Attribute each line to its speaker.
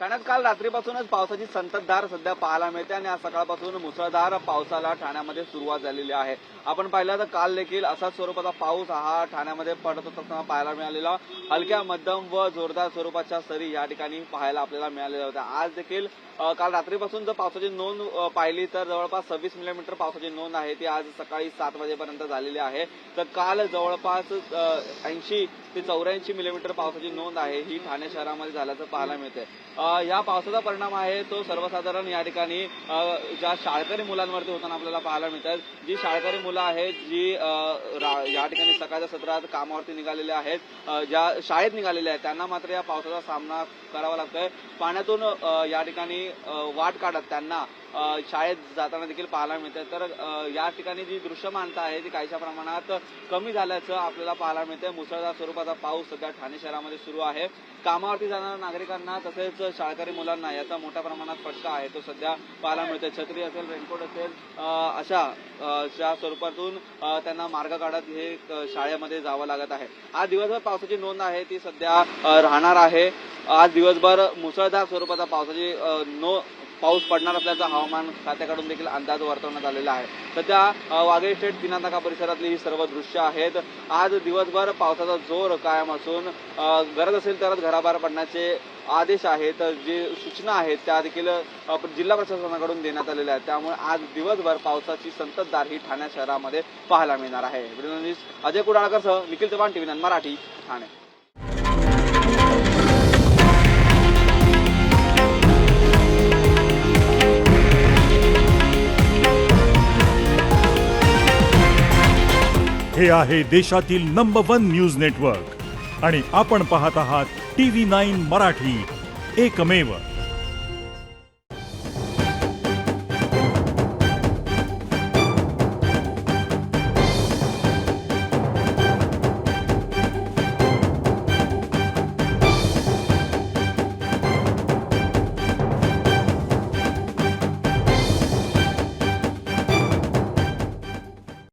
Speaker 1: ठाण्यात काल रात्रीपासूनच पावसाची संततधार सध्या पाहायला मिळते आणि आज सकाळपासून मुसळधार पावसाला ठाण्यामध्ये सुरुवात झालेली आहे। आपण पाहिलं तर काल देखील असाच स्वरूपाचा पाऊस हा ठाण्यामध्ये पडत असताना पाहायला मिळालेला। हलक्या मध्यम व जोरदार स्वरूपाच्या सरी या ठिकाणी पाहायला आपल्याला मिळालेल्या होत्या। आज देखील काल रात्रीपासून जर पावसाची नोंद पाहिली तर जवळपास 26 मिलीमीटर पावसाची नोंद आहे ती आज सकाळी 7 वाजेपर्यंत झालेली आहे। तर काल जवळपास 80 ते 84 मिलीमीटर पावसाची नोंद आहे ही ठाणे शहरामध्ये झाल्याचं पाहायला मिळते। या पावसाचा परिणाम आहे तो सर्वसाधारण या ठिकाणी ज्या शाळकरी मुलांवरती होताना आपल्याला पाहायला मिळतात। जी शाळकरी मुलं आहेत जी या ठिकाणी सकाळच्या सत्रात कामावरती निघालेले आहेत, ज्या शाळेत निघालेले आहेत त्यांना मात्र या पावसाचा सामना करावा लागतोय। पाण्यातून या ठिकाणी वाट काढत त्यांना शाळेत जाताना देखील पाहायला मिळते। तर या ठिकाणी जी दृश्यमानता आहे ती काहीशा प्रमाणात कमी झाल्याचं आपल्याला पाहायला मिळते। मुसळधार स्वरूपाचा पाऊस सध्या ठाणे शहरामध्ये सुरू आहे। कामावरती जाणाऱ्या नागरिकांना तसेच शाळकरी मुलांना याचा मोठ्या प्रमाणात फटका आहे तो सध्या पाहायला मिळतोय। छत्री असेल, रेनकोट असेल, अशा स्वरूपातून त्यांना मार्ग काढत हे शाळेमध्ये जावं लागत आहे। आज दिवसभर पावसाची नोंद आहे ती सध्या राहणार आहे। आज दिवसभर मुसळधार स्वरूपाचा पाऊस पडणार असल्याचा हवामान खात्याकडून देखील अंदाज वर्तवण्यात आलेला आहे। सध्या वाघे स्टेट पिना नाका परिसरातली ही सर्व दृश्य आहेत। आज दिवसभर पावसाचा जोर कायम असून गरज असेल तरच घराबाहेर पडण्याचे आदेश आहेत, जी सूचना आहेत त्या देखील जिल्हा प्रशासनाकडून देण्यात आलेल्या आहेत। त्यामुळे आज दिवसभर पावसाची संततधार ही ठाणे शहरामध्ये पाहायला मिळणार आहे। अजय कुडाळकरसह निखिल चव्हाण, TV9 मराठी, ठाणे।
Speaker 2: हे आहे देशातील नंबर 1 न्यूज नेटवर्क आणि आपण पाहत आहात TV9 मराठी, एकमेव।